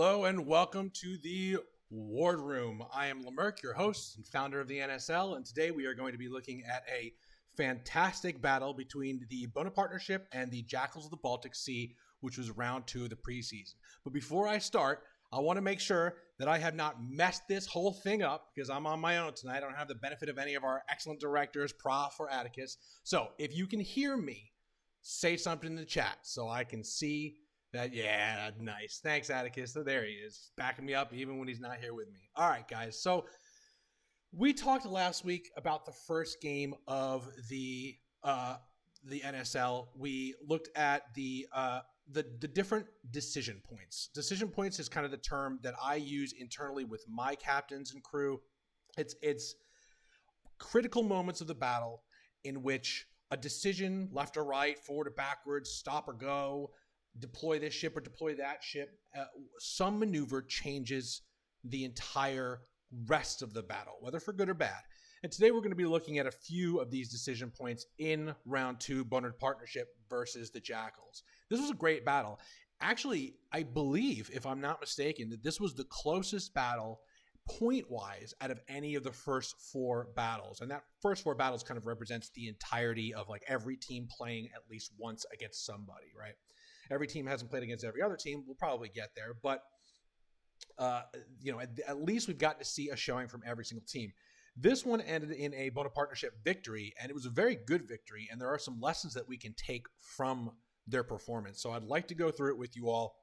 Hello and welcome to the Wardroom. I am Merc, your host and founder of the NSL, and today we are going to be looking at a fantastic battle between the Bona Partnership and the Jackals of the Baltic Sea, which was round 2 of the preseason. But before I start, I want to make sure that I have not messed this whole thing up because I'm on my own tonight. I don't have the benefit of any of our excellent directors, Prof or Atticus. So if you can hear me, say something in the chat so I can see that. Yeah, nice. Thanks, Atticus. So there he is, backing me up even when he's not here with me. All right, guys. So we talked last week about the first game of the NSL. We looked at the different decision points. Decision points is kind of the term that I use internally with my captains and crew. It's critical moments of the battle in which a decision, left or right, forward or backwards, stop or go, deploy this ship or deploy that ship, some maneuver changes the entire rest of the battle, whether for good or bad. And today we're going to be looking at a few of these decision points in round 2, Bona Partnership versus the Jackals. This was a great battle. Actually, I believe, if I'm not mistaken, that this was the closest battle point-wise out of any of the first 4 battles. And that first 4 battles kind of represents the entirety of like every team playing at least once against somebody, right? Every team hasn't played against every other team. We'll probably get there, but at least we've gotten to see a showing from every single team. This one ended in a Bona Partnership victory, and it was a very good victory, and there are some lessons that we can take from their performance. So I'd like to go through it with you all,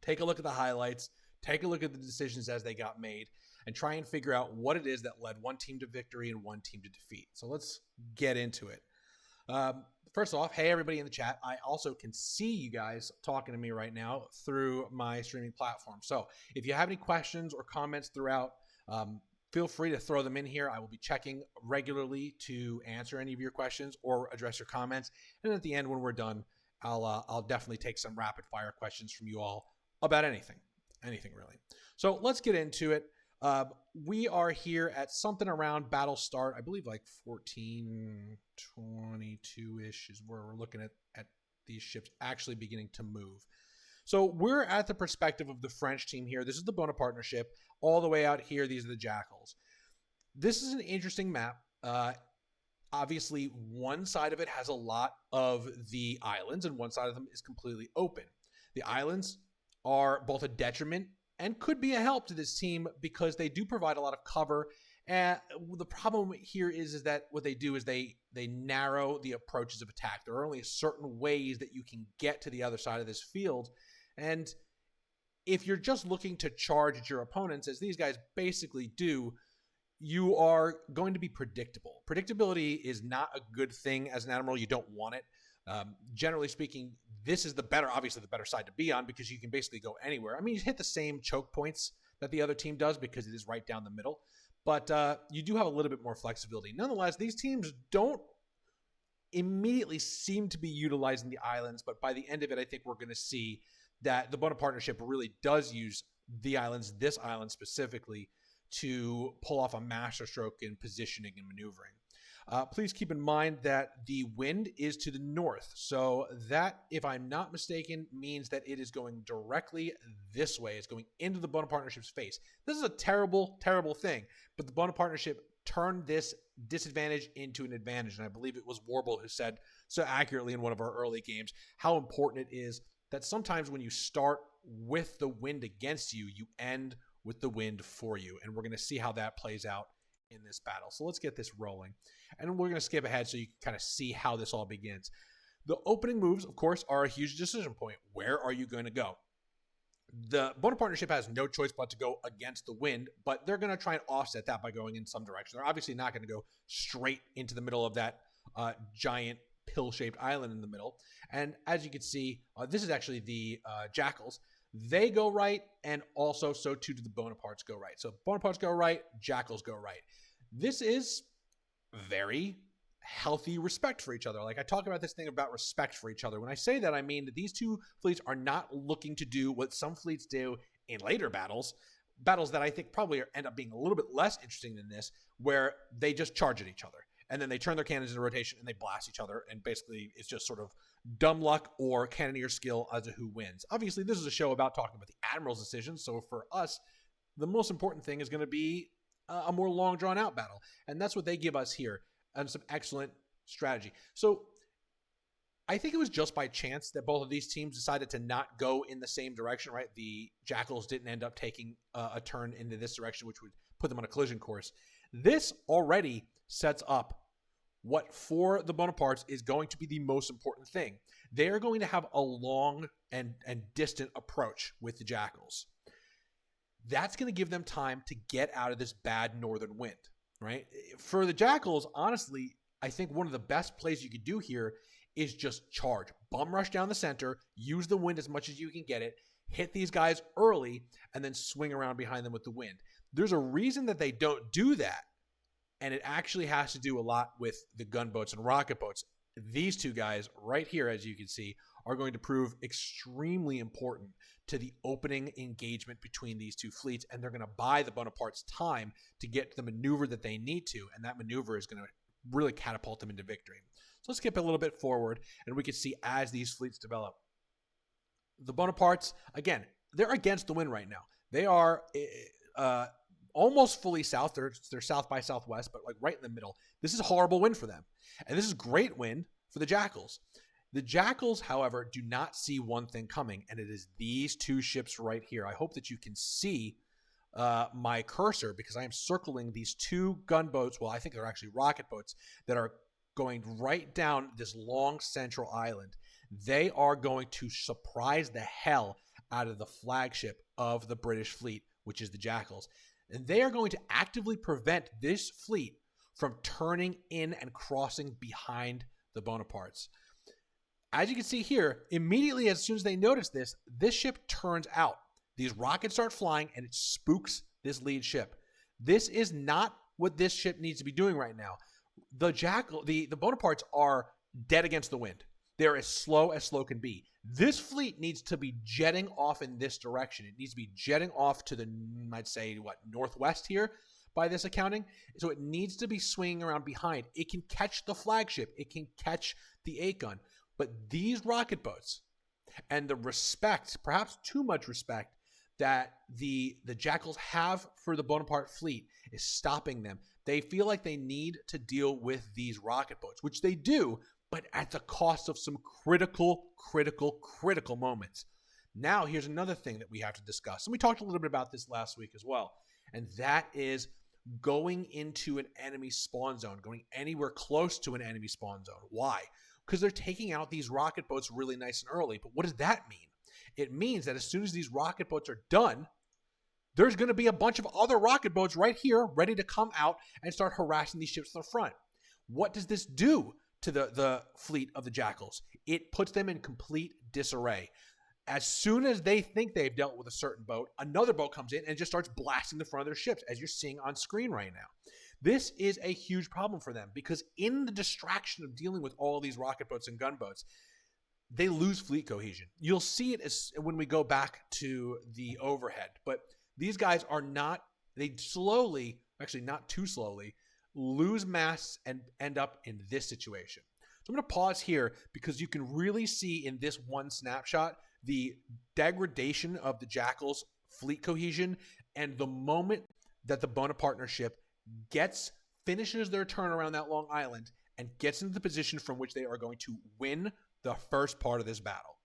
take a look at the highlights, take a look at the decisions as they got made, and try and figure out what it is that led one team to victory and one team to defeat. So let's get into it. First off, hey, everybody in the chat. I also can see you guys talking to me right now through my streaming platform. So if you have any questions or comments throughout, feel free to throw them in here. I will be checking regularly to answer any of your questions or address your comments. And at the end, when we're done, I'll definitely take some rapid fire questions from you all about anything really. So let's get into it. We are here at something around battle start. I believe like 1422-ish is where we're looking at these ships actually beginning to move. So we're at the perspective of the French team here. This is the Bona Partnership. All the way out here, these are the Jackals. This is an interesting map. Obviously, one side of it has a lot of the islands, and one side of them is completely open. The islands are both a detriment and could be a help to this team because they do provide a lot of cover. And the problem here is that what they do is they narrow the approaches of attack. There are only certain ways that you can get to the other side of this field. And if you're just looking to charge at your opponents, as these guys basically do, you are going to be predictable. Predictability is not a good thing as an admiral. You don't want it. Generally speaking, this is obviously the better side to be on because you can basically go anywhere. I mean, you hit the same choke points that the other team does because it is right down the middle, but you do have a little bit more flexibility. Nonetheless, these teams don't immediately seem to be utilizing the islands, but by the end of it, I think we're going to see that the Bona Partnership really does use the islands, this island specifically, to pull off a masterstroke in positioning and maneuvering. Please keep in mind that the wind is to the north. So that, if I'm not mistaken, means that it is going directly this way. It's going into the Bona Partnership's face. This is a terrible, terrible thing. But the Bona Partnership turned this disadvantage into an advantage. And I believe it was Warble who said so accurately in one of our early games how important it is that sometimes when you start with the wind against you, you end with the wind for you. And we're going to see how that plays out in this battle. So let's get this rolling. And we're going to skip ahead so you can kind of see how this all begins. The opening moves, of course, are a huge decision point. Where are you going to go? The Bona Partnership has no choice but to go against the wind, but they're going to try and offset that by going in some direction. They're obviously not going to go straight into the middle of that giant pill-shaped island in the middle. And as you can see, this is actually the Jackals. They go right, and also so too do the Bonapartes go right. So Bonapartes go right, Jackals go right. This is very healthy respect for each other. Like I talk about this thing about respect for each other. When I say that, I mean that these two fleets are not looking to do what some fleets do in later battles that I think probably end up being a little bit less interesting than this, where they just charge at each other. And then they turn their cannons into rotation and they blast each other. And basically it's just sort of dumb luck or cannoneer skill as to who wins. Obviously, this is a show about talking about the admiral's decision, so for us, the most important thing is going to be a more long drawn out battle, and that's what they give us here, and some excellent strategy. So I think it was just by chance that both of these teams decided to not go in the same direction, right? The Jackals didn't end up taking a turn into this direction, which would put them on a collision course. This already sets up what for the Bonapartes is going to be the most important thing. They are going to have a long and distant approach with the Jackals. That's going to give them time to get out of this bad northern wind, right? For the Jackals, honestly, I think one of the best plays you could do here is just charge. Bum rush down the center, use the wind as much as you can get it, hit these guys early, and then swing around behind them with the wind. There's a reason that they don't do that, and it actually has to do a lot with the gunboats and rocket boats. These two guys right here, as you can see, are going to prove extremely important to the opening engagement between these two fleets, and they're going to buy the Bonapartes time to get the maneuver that they need to, and that maneuver is going to really catapult them into victory. So let's skip a little bit forward, and we can see as these fleets develop. The Bonapartes, again, they're against the wind right now. They are almost fully south. They're south by southwest, but like right in the middle. This is horrible wind for them, and this is great wind for the Jackals. The Jackals, however, do not see one thing coming, and it is these two ships right here. I hope that you can see my cursor because I am circling these two gunboats. Well, I think they're actually rocket boats that are going right down this long central island. They are going to surprise the hell out of the flagship of the British fleet, which is the Jackals. And they are going to actively prevent this fleet from turning in and crossing behind the Bonapartes. As you can see here, immediately as soon as they notice this, this ship turns out. These rockets start flying and it spooks this lead ship. This is not what this ship needs to be doing right now. The Bonapartes are dead against the wind. They're as slow can be. This fleet needs to be jetting off in this direction. It needs to be jetting off to the, I'd say, northwest here by this accounting. So it needs to be swinging around behind. It can catch the flagship. It can catch the 8-gun. But these rocket boats and the respect, perhaps too much respect, that the Jackals have for the Bonaparte fleet is stopping them. They feel like they need to deal with these rocket boats, which they do, but at the cost of some critical moments. Now, here's another thing that we have to discuss. And we talked a little bit about this last week as well. And that is going into an enemy spawn zone, going anywhere close to an enemy spawn zone. Why? Because they're taking out these rocket boats really nice and early. But what does that mean? It means that as soon as these rocket boats are done, there's going to be a bunch of other rocket boats right here ready to come out and start harassing these ships to the front. What does this do to the fleet of the Jackals? It puts them in complete disarray. As soon as they think they've dealt with a certain boat, another boat comes in and just starts blasting the front of their ships, as you're seeing on screen right now. This is a huge problem for them because in the distraction of dealing with all of these rocket boats and gunboats, they lose fleet cohesion. You'll see it when we go back to the overhead, but these guys are they slowly, actually not too slowly, lose mass and end up in this situation. So I'm going to pause here because you can really see in this one snapshot the degradation of the Jackals' fleet cohesion and the moment that the Bonaparte ship finishes their turn around that long island and gets into the position from which they are going to win the first part of this battle.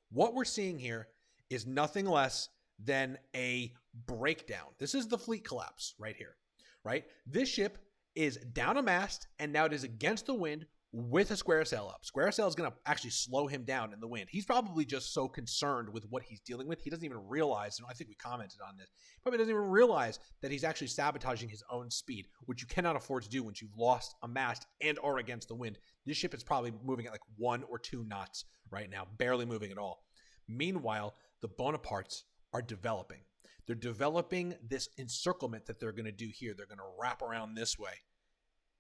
What we're seeing here is nothing less than a breakdown. This is the fleet collapse right here, right? This ship is down a mast and now it is against the wind with a square sail up. Square sail is going to actually slow him down in the wind. He's probably just so concerned with what he's dealing with. He doesn't even realize, and I think we commented on this, probably doesn't even realize that he's actually sabotaging his own speed, which you cannot afford to do once you've lost a mast and are against the wind. This ship is probably moving at like 1 or 2 knots right now, barely moving at all. Meanwhile, the Bonapartes are developing. They're developing this encirclement that they're going to do here. They're going to wrap around this way,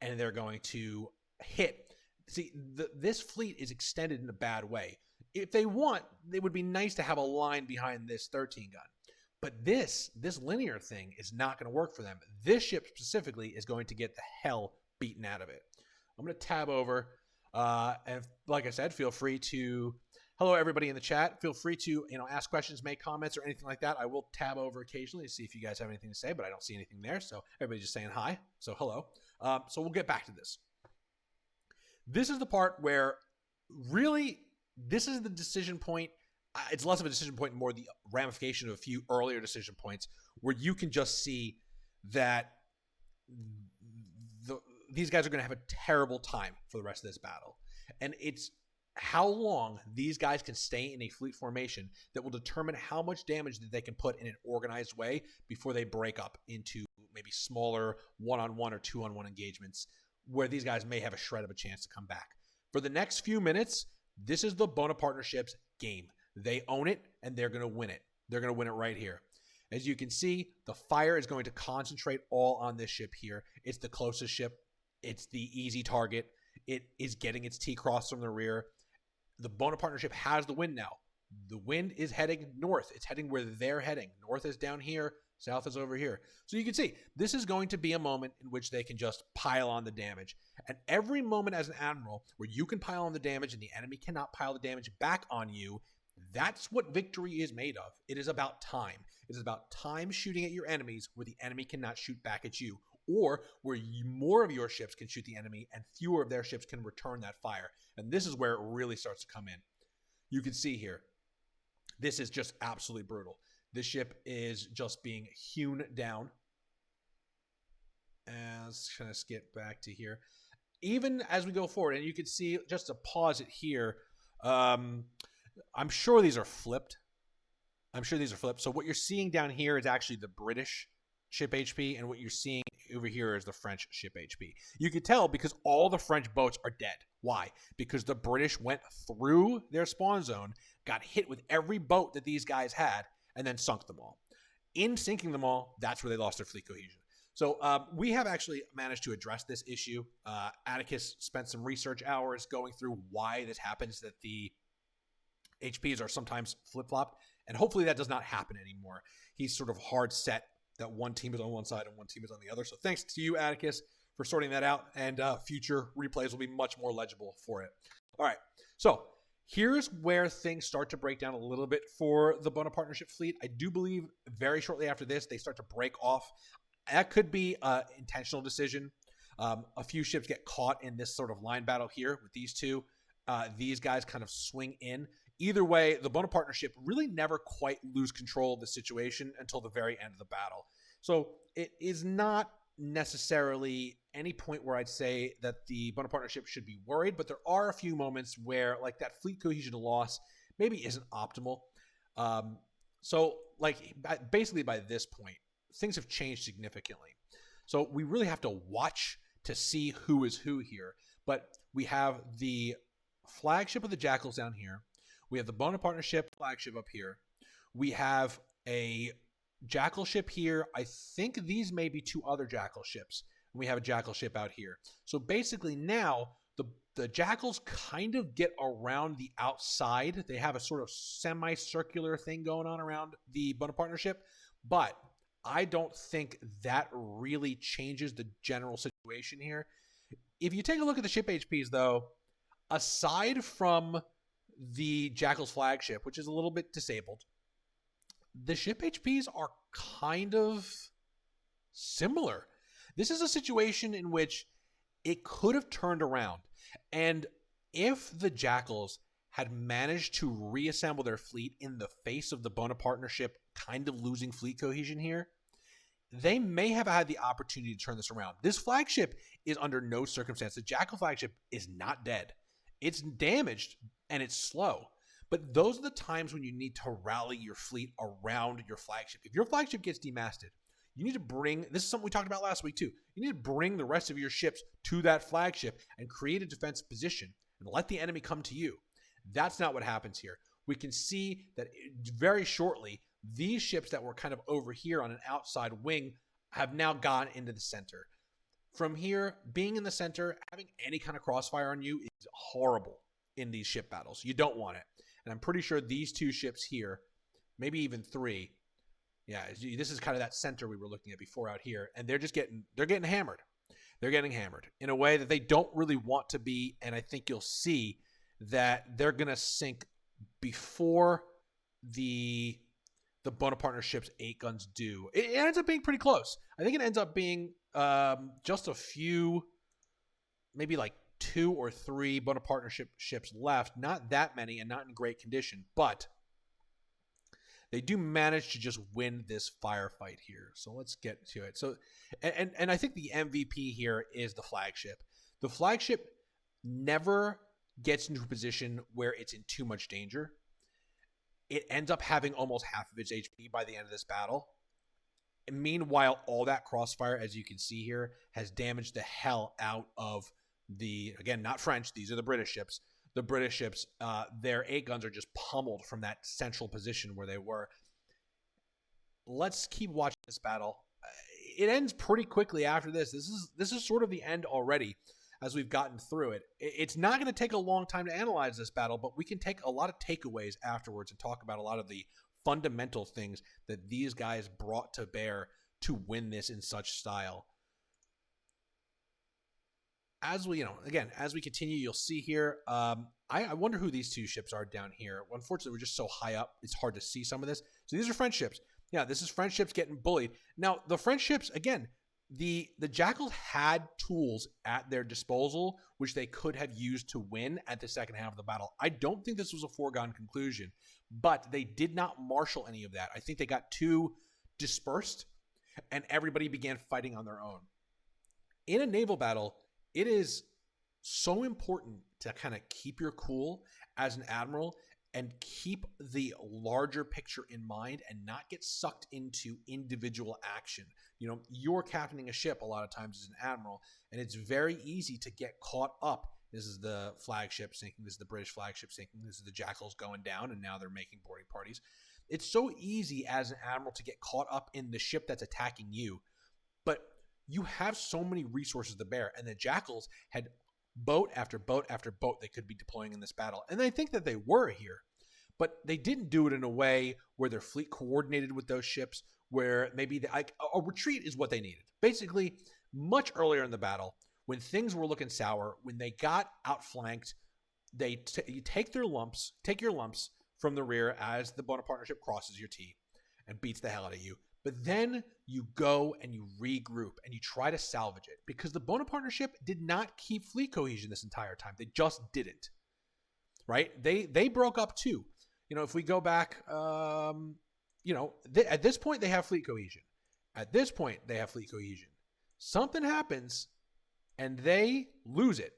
and they're going to hit. See, this fleet is extended in a bad way. If they want, it would be nice to have a line behind this 13-gun. But this linear thing is not going to work for them. This ship specifically is going to get the hell beaten out of it. I'm going to tab over. And like I said, feel free to, hello everybody in the chat. Feel free to, ask questions, make comments, or anything like that. I will tab over occasionally to see if you guys have anything to say, but I don't see anything there. So everybody's just saying hi. So hello. So we'll get back to this. This is the part where really this is the decision point. It's less of a decision point and more the ramification of a few earlier decision points where you can just see that these guys are going to have a terrible time for the rest of this battle. And it's how long these guys can stay in a fleet formation that will determine how much damage that they can put in an organized way before they break up into maybe smaller one-on-one or two-on-one engagements where these guys may have a shred of a chance to come back. For the next few minutes, this is the Bonapartnership's game. They own it, and they're going to win it. They're going to win it right here. As you can see, the fire is going to concentrate all on this ship here. It's the closest ship. It's the easy target. It is getting its T-cross from the rear. The Bonapartnership has the wind now. The wind is heading north. It's heading where they're heading. North is down here. South is over here. So you can see this is going to be a moment in which they can just pile on the damage. And every moment as an admiral where you can pile on the damage and the enemy cannot pile the damage back on you, that's what victory is made of. It is about time. It is about time shooting at your enemies where the enemy cannot shoot back at you, or where more of your ships can shoot the enemy and fewer of their ships can return that fire. And this is where it really starts to come in. You can see here, this is just absolutely brutal. This ship is just being hewn down. And let's kind of skip back to here. Even as we go forward, and you can see, just to pause it here, I'm sure these are flipped. So what you're seeing down here is actually the British ship HP, and what you're seeing over here is the French ship HP. You can tell because all the French boats are dead. Why? Because the British went through their spawn zone, got hit with every boat that these guys had, and then sunk them all. In sinking them all, that's where they lost their fleet cohesion. So we have actually managed to address this issue. Atticus spent some research hours going through why this happens, that the HPs are sometimes flip-flopped, and hopefully that does not happen anymore. He's sort of hard set that one team is on one side and one team is on the other. So thanks to you, Atticus, for sorting that out, and future replays will be much more legible for it. All right, so here's where things start to break down a little bit for the Bonapartnership fleet. I do believe very shortly after this, they start to break off. That could be an intentional decision. A few ships get caught in this sort of line battle here with these two. These guys kind of swing in. Either way, the Bonapartnership really never quite lose control of the situation until the very end of the battle. So it is not necessarily any point where I'd say that the Bonapartnership should be worried, but there are a few moments where, like, that fleet cohesion loss maybe isn't optimal. So, like, basically by this point, things have changed significantly. So we really have to watch to see who is who here. But we have the flagship of the Jackals down here. We have the Bonapartnership flagship up here. We have a Jackal ship here. I think these may be two other Jackal ships. And we have a Jackal ship out here. So basically now the Jackals kind of get around the outside. They have a sort of semicircular thing going on around the Bonapartnership. But I don't think that really changes the general situation here. If you take a look at the ship HPs, though, aside from the Jackal's flagship, which is a little bit disabled, the ship HPs are kind of similar. This is a situation in which it could have turned around. And if the Jackals had managed to reassemble their fleet in the face of the Bonapartnership kind of losing fleet cohesion here, they may have had the opportunity to turn this around. This flagship is under no circumstance. The Jackal flagship is not dead. It's damaged and it's slow. But those are the times when you need to rally your fleet around your flagship. If your flagship gets demasted, you need to bring, this is something we talked about last week too, you need to bring the rest of your ships to that flagship and create a defensive position and let the enemy come to you. That's not what happens here. We can see that very shortly, these ships that were kind of over here on an outside wing have now gone into the center. From here, being in the center, having any kind of crossfire on you is horrible in these ship battles. You don't want it. And I'm pretty sure these two ships here, maybe even three, yeah, this is kind of that center we were looking at before out here, and they're getting hammered. They're getting hammered in a way that they don't really want to be, and I think you'll see that they're going to sink before the Bonaparte ships 8 guns do. It ends up being pretty close. I think it ends up being just a few, maybe like 2 or 3 Bonaparte ships left. Not that many and not in great condition, but they do manage to just win this firefight here. So let's get to it. So, and I think the MVP here is the flagship. The flagship never gets into a position where it's in too much danger. It ends up having almost half of its HP by the end of this battle. And meanwhile, all that crossfire, as you can see here, has damaged the hell out of the, again, not French, these are the British ships. The British ships, their 8 guns are just pummeled from that central position where they were. Let's keep watching this battle. It ends pretty quickly after this. This is sort of the end already as we've gotten through it. It's not going to take a long time to analyze this battle, but we can take a lot of takeaways afterwards and talk about a lot of the fundamental things that these guys brought to bear to win this in such style. As we, as we continue, you'll see here, I wonder who these 2 ships are down here. Unfortunately, we're just so high up, it's hard to see some of this. So these are French ships. Yeah, this is French ships getting bullied. Now, the French ships, again, the Jackals had tools at their disposal, which they could have used to win at the second half of the battle. I don't think this was a foregone conclusion, but they did not marshal any of that. I think they got too dispersed, and everybody began fighting on their own. In a naval battle, it is so important to kind of keep your cool as an admiral and keep the larger picture in mind and not get sucked into individual action. You're captaining a ship a lot of times as an admiral, and it's very easy to get caught up. This is the flagship sinking. This is the British flagship sinking. This is the Jackals going down, and now they're making boarding parties. It's so easy as an admiral to get caught up in the ship that's attacking you, but you have so many resources to bear, and the Jackals had boat after boat after boat they could be deploying in this battle, and I think that they were here, but they didn't do it in a way where their fleet coordinated with those ships, where maybe a retreat is what they needed. Basically, much earlier in the battle, when things were looking sour, when they got outflanked, you take your lumps from the rear as the Bonaparte ship crosses your T and beats the hell out of you. But then you go and you regroup and you try to salvage it, because the Bonaparte ship did not keep fleet cohesion this entire time. They just didn't, right? They broke up too. If we go back, at this point they have fleet cohesion. At this point they have fleet cohesion. Something happens and they lose it.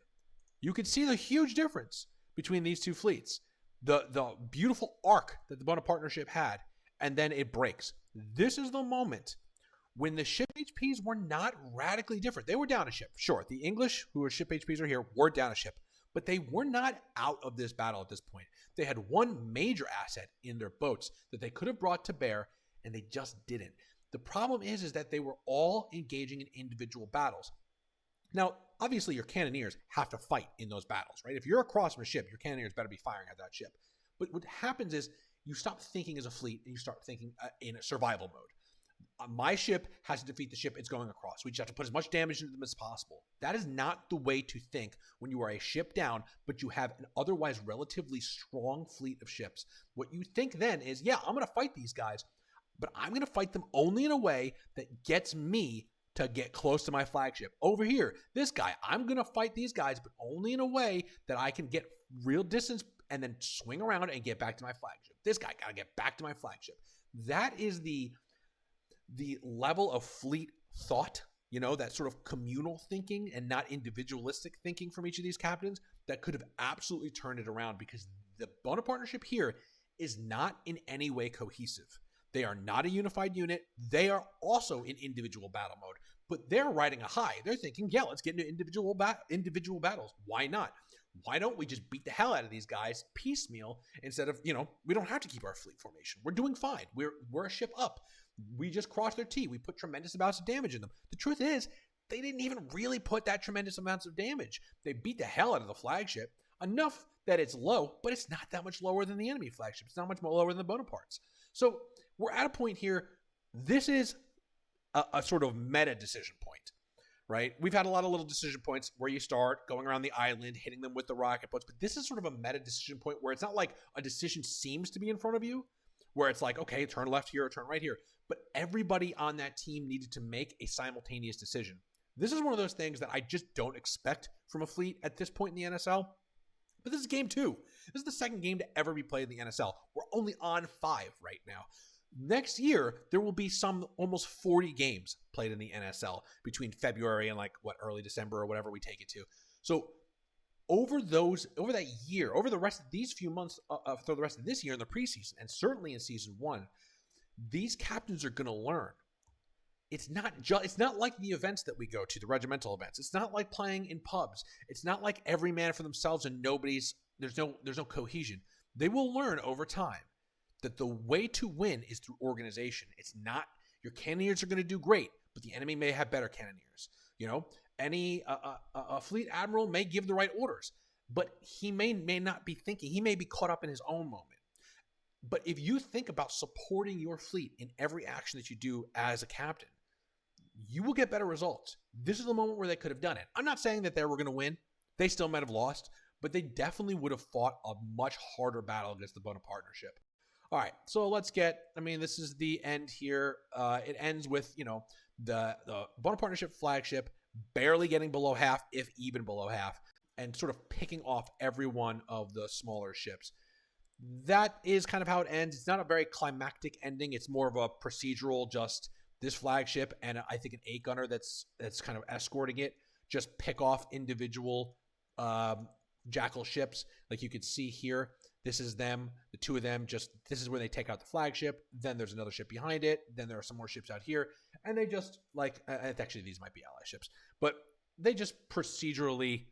You can see the huge difference between these 2 fleets. The beautiful arc that the Bonaparte ship had, and then it breaks. This is the moment when the ship HPs were not radically different. They were down a ship. Sure, the English, who are ship HPs are here, were down a ship. But they were not out of this battle at this point. They had one major asset in their boats that they could have brought to bear, and they just didn't. The problem is that they were all engaging in individual battles. Now, obviously, your cannoneers have to fight in those battles, right? If you're across from a ship, your cannoneers better be firing at that ship. But what happens is you stop thinking as a fleet and you start thinking in a survival mode. My ship has to defeat the ship it's going across. We just have to put as much damage into them as possible. That is not the way to think when you are a ship down, but you have an otherwise relatively strong fleet of ships. What you think then is, yeah, I'm going to fight these guys, but I'm going to fight them only in a way that gets me to get close to my flagship. Over here, this guy, I'm going to fight these guys, but only in a way that I can get real distance and then swing around and get back to my flagship. This guy got to get back to my flagship. That is the level of fleet thought, that sort of communal thinking and not individualistic thinking from each of these captains that could have absolutely turned it around, because the Bonaparte ship here is not in any way cohesive. They are not a unified unit. They are also in individual battle mode, but they're riding a high. They're thinking, yeah, let's get into individual battles. Why not? Why don't we just beat the hell out of these guys piecemeal instead of, we don't have to keep our fleet formation. We're doing fine. We're a ship up. We just crossed their T. We put tremendous amounts of damage in them. The truth is, they didn't even really put that tremendous amounts of damage. They beat the hell out of the flagship, enough that it's low, but it's not that much lower than the enemy flagship. It's not much more lower than the Bonapartes. So we're at a point here. This is a sort of meta decision point. right? We've had a lot of little decision points where you start going around the island, hitting them with the rocket boats, but this is sort of a meta decision point where it's not like a decision seems to be in front of you, where it's like, okay, turn left here or turn right here, but everybody on that team needed to make a simultaneous decision. This is one of those things that I just don't expect from a fleet at this point in the NSL. But this is game 2. This is the second game to ever be played in the NSL. We're only on 5 right now. Next year, there will be some almost 40 games played in the NSL between February and early December or whatever we take it to. So over that year, over the rest of these few months, for the rest of this year in the preseason, and certainly in season 1, these captains are going to learn. It's not like the events that we go to, the regimental events. It's not like playing in pubs. It's not like every man for themselves and there's no cohesion. They will learn over time that the way to win is through organization. It's not your cannoneers are going to do great, but the enemy may have better cannoneers. A fleet admiral may give the right orders, but he may not be thinking. He may be caught up in his own moment. But if you think about supporting your fleet in every action that you do as a captain, you will get better results. This is the moment where they could have done it. I'm not saying that they were going to win. They still might have lost, but they definitely would have fought a much harder battle against the Bona partnership. All right, so this is the end here. It ends with, the Bona partnership flagship barely getting below half, if even below half, and sort of picking off every one of the smaller ships. That is kind of how it ends. It's not a very climactic ending. It's more of a procedural, just this flagship and I think an 8-gunner that's kind of escorting it just pick off individual Jackal ships. Like you could see here, this is them, the two of them, this is where they take out the flagship. Then there's another ship behind it. Then there are some more ships out here. And they just actually these might be ally ships, but they just procedurally,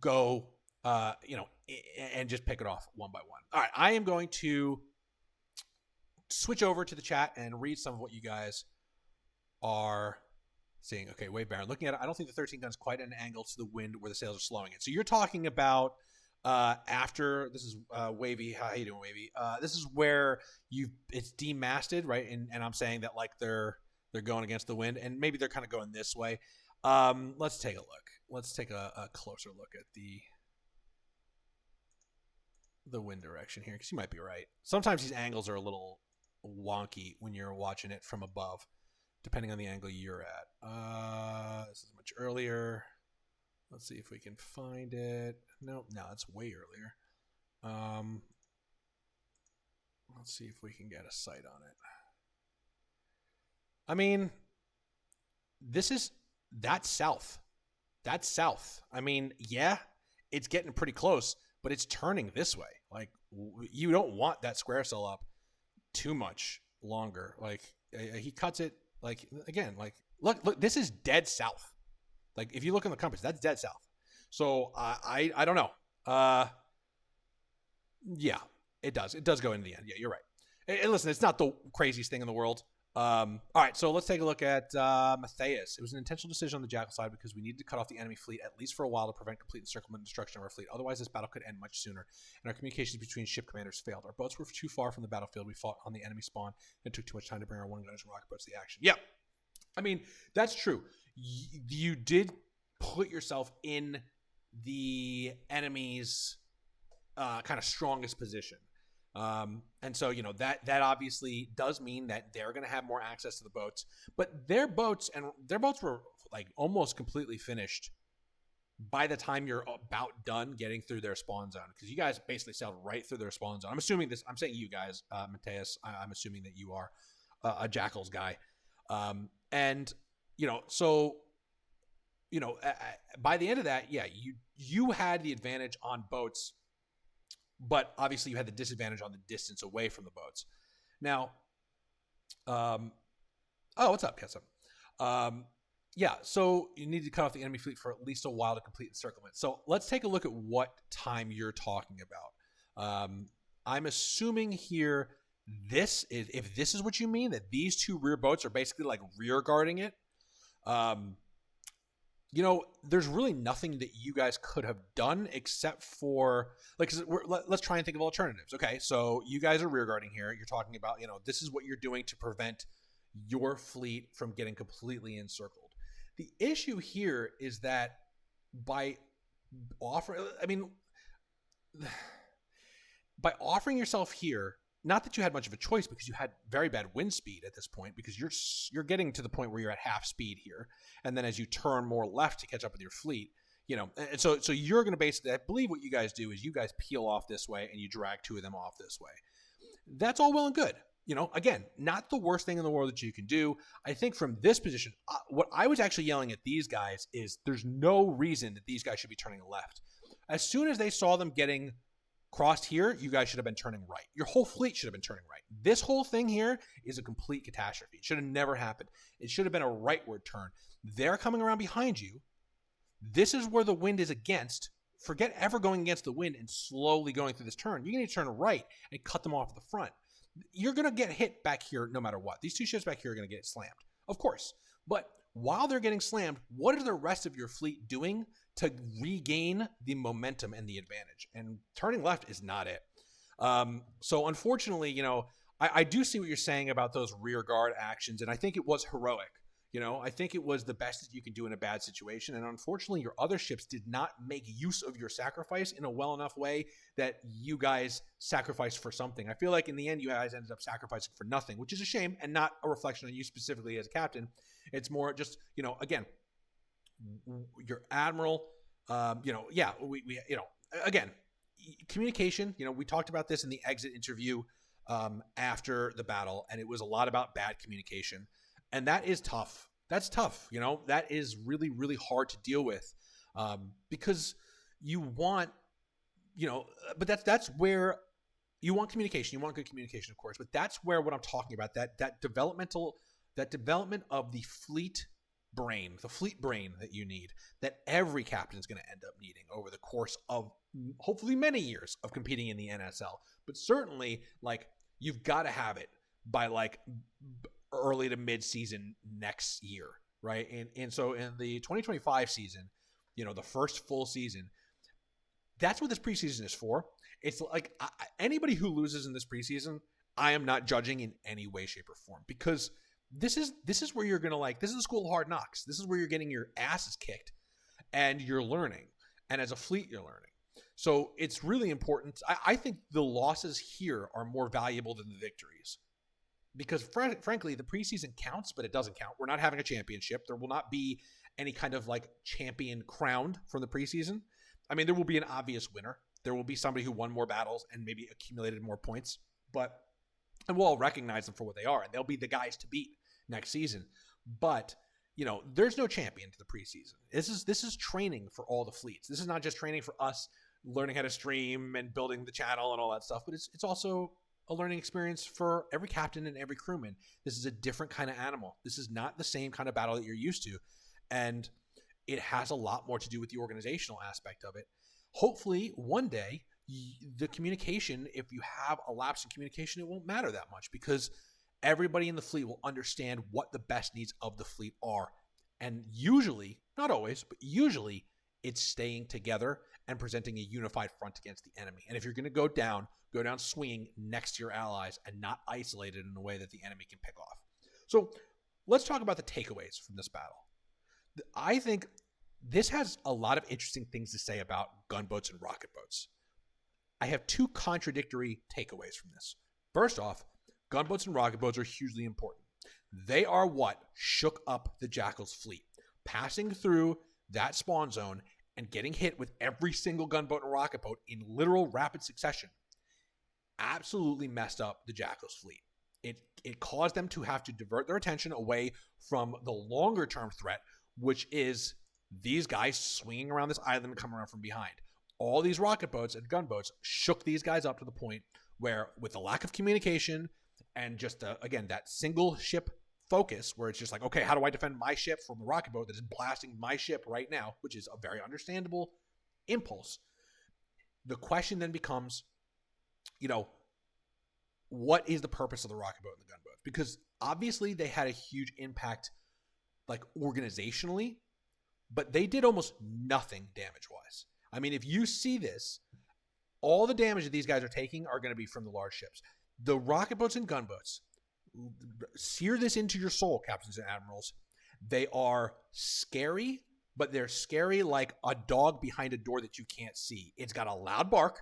go, and just pick it off one by one. All right, I am going to switch over to the chat and read some of what you guys are seeing. Okay, Wave Baron. Looking at it, I don't think the 13 gun's quite at an angle to the wind where the sails are slowing it. So you're talking about after this is Wavy. How you doing, Wavy? This is where it's demasted, right? And I'm saying that they're going against the wind, and maybe they're kind of going this way. Let's take a look. Let's take a closer look at the wind direction here, because you might be right. Sometimes these angles are a little wonky when you're watching it from above, depending on the angle you're at. This is much earlier. Let's see if we can find it. No, that's way earlier. Let's see if we can get a sight on it. That's south. That's south. Yeah, it's getting pretty close, but it's turning this way. You don't want that square sail up too much longer. He cuts it look, this is dead south. If you look in the compass, that's dead south. So I don't know. Yeah, it does. It does go into the end. Yeah, you're right. And listen, it's not the craziest thing in the world. All right, so let's take a look at Matthias. It was an intentional decision on the Jackal side because we needed to cut off the enemy fleet at least for a while to prevent complete encirclement and destruction of our fleet. Otherwise, this battle could end much sooner, and our communications between ship commanders failed. Our boats were too far from the battlefield. We fought on the enemy spawn, and it took too much time to bring our one-gunners and rocket boats to the action. Yeah, that's true. You did put yourself in the enemy's kind of strongest position. And so, that obviously does mean that they're going to have more access to the boats, but their boats were almost completely finished by the time you're about done getting through their spawn zone. Cause you guys basically sailed right through their spawn zone. I'm saying you guys, Mateus, I'm assuming that you are a Jackals guy. By the end of that, yeah, you had the advantage on boats, but obviously you had the disadvantage on the distance away from the boats. Now, what's up, Kessa? Yeah, so you need to cut off the enemy fleet for at least a while to complete encirclement. So let's take a look at what time you're talking about. I'm assuming here if this is what you mean, that these two rear boats are basically rear guarding it. There's really nothing that you guys could have done except for let's try and think of alternatives. Okay, so you guys are rear guarding here. You're talking about, this is what you're doing to prevent your fleet from getting completely encircled. The issue here is that by by offering yourself here, not that you had much of a choice because you had very bad wind speed at this point, because you're getting to the point where you're at half speed here, and then as you turn more left to catch up with your fleet, and so you're going to basically, I believe what you guys do is you guys peel off this way and you drag two of them off this way. That's all well and good. Again, not the worst thing in the world that you can do. I think from this position, what I was actually yelling at these guys is there's no reason that these guys should be turning left. As soon as they saw them getting crossed here, you guys should have been turning right. Your whole fleet should have been turning right. This whole thing here is a complete catastrophe. It should have never happened. It should have been a rightward turn. They're coming around behind you. This is where the wind is against. Forget ever going against the wind and slowly going through this turn. You need to turn right and cut them off at the front. You're going to get hit back here no matter what. These two ships back here are going to get slammed, of course. But while they're getting slammed, what is the rest of your fleet doing to regain the momentum and the advantage? And turning left is not it. So unfortunately, I do see what you're saying about those rear guard actions, and I think it was heroic. I think it was the best that you can do in a bad situation. And unfortunately, your other ships did not make use of your sacrifice in a well enough way that you guys sacrificed for something. I feel like in the end, you guys ended up sacrificing for nothing, which is a shame and not a reflection on you specifically as a captain. It's more just, again, your admiral, again, communication, we talked about this in the exit interview after the battle, and it was a lot about bad communication. And that is tough. That's tough. That is really, really hard to deal with because you want, but that's where you want communication. You want good communication, of course, but that's where what I'm talking about, that development of the fleet brain that you need, that every captain is going to end up needing over the course of hopefully many years of competing in the NSL. But certainly, you've got to have it by early to mid-season next year, right? And so in the 2025 season, the first full season, that's what this preseason is for. It's anybody who loses in this preseason, I am not judging in any way, shape, or form, because this is where you're gonna this is the school of hard knocks. This is where you're getting your asses kicked, and you're learning, and as a fleet, you're learning. So it's really important. I think the losses here are more valuable than the victories. Because frankly, the preseason counts, but it doesn't count. We're not having a championship. There will not be any kind of champion crowned from the preseason. I mean, there will be an obvious winner. There will be somebody who won more battles and maybe accumulated more points, and we'll all recognize them for what they are, and they'll be the guys to beat next season. But there's no champion to the preseason. This is training for all the fleets. This is not just training for us learning how to stream and building the channel and all that stuff, but it's also a learning experience for every captain and every crewman. This is a different kind of animal. This is not the same kind of battle that you're used to. And it has a lot more to do with the organizational aspect of it. Hopefully, one day, the communication, if you have a lapse in communication, it won't matter that much because everybody in the fleet will understand what the best needs of the fleet are. And usually, not always, but usually, it's staying together and presenting a unified front against the enemy. And if you're going to go down swinging next to your allies and not isolated in a way that the enemy can pick off. So let's talk about the takeaways from this battle. I think this has a lot of interesting things to say about gunboats and rocket boats. I have two contradictory takeaways from this. First off, gunboats and rocket boats are hugely important. They are what shook up the Jackal's fleet. Passing through that spawn zone and getting hit with every single gunboat and rocket boat in literal rapid succession absolutely messed up the Jackal's fleet. It caused them to have to divert their attention away from the longer term threat, which is these guys swinging around this island and coming around from behind. All these rocket boats and gunboats shook these guys up to the point where, with the lack of communication and just again that single ship focus, where it's just okay, how do I defend my ship from the rocket boat that is blasting my ship right now, which is a very understandable impulse. The question then becomes, what is the purpose of the rocket boat and the gunboat? Because obviously they had a huge impact, organizationally, but they did almost nothing damage-wise. I mean, if you see this, all the damage that these guys are taking are going to be from the large ships. The rocket boats and gunboats, sear this into your soul, captains and admirals. They are scary, but they're scary like a dog behind a door that you can't see. It's got a loud bark,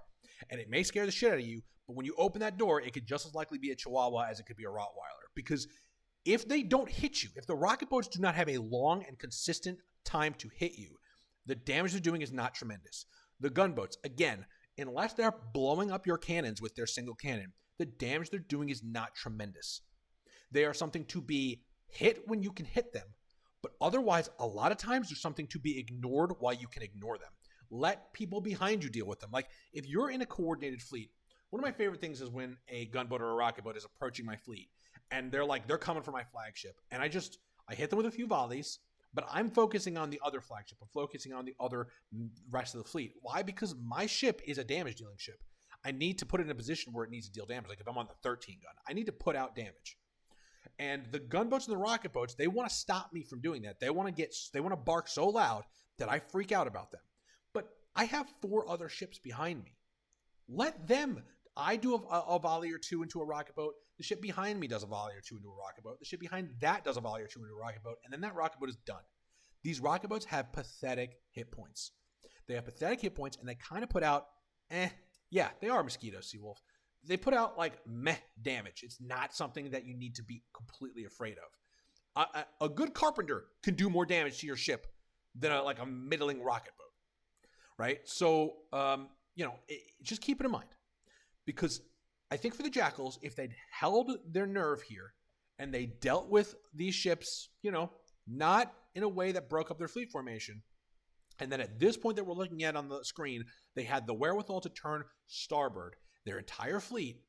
and it may scare the shit out of you, but when you open that door, it could just as likely be a Chihuahua as it could be a Rottweiler. Because if they don't hit you, if the rocket boats do not have a long and consistent time to hit you, the damage they're doing is not tremendous. The gunboats, again, unless they're blowing up your cannons with their single cannon, the damage they're doing is not tremendous. They are something to be hit when you can hit them, but otherwise, a lot of times there's something to be ignored while you can ignore them. Let people behind you deal with them. Like, if you're in a coordinated fleet, one of my favorite things is when a gunboat or a rocket boat is approaching my fleet, and they're coming for my flagship, and I hit them with a few volleys, but I'm focusing on the other flagship. I'm focusing on the other rest of the fleet. Why? Because my ship is a damage dealing ship. I need to put it in a position where it needs to deal damage. Like if I'm on the 13 gun, I need to put out damage. And the gunboats and the rocket boats, they want to stop me from doing that. They want to bark so loud that I freak out about them. But I have 4 other ships behind me. Let them. I do a volley or 2 into a rocket boat. The ship behind me does a volley or 2 into a rocket boat. The ship behind that does a volley or 2 into a rocket boat. And then that rocket boat is done. These rocket boats have pathetic hit points. They have pathetic hit points, and they kind of put out, yeah, they are mosquitoes, Seawolf. They put out like meh damage. It's not something that you need to be completely afraid of. A good carpenter can do more damage to your ship than a middling rocket boat, right? So, just keep it in mind. Because I think for the Jackals, if they'd held their nerve here and they dealt with these ships, not in a way that broke up their fleet formation, and then at this point that we're looking at on the screen, they had the wherewithal to turn starboard, their entire fleet,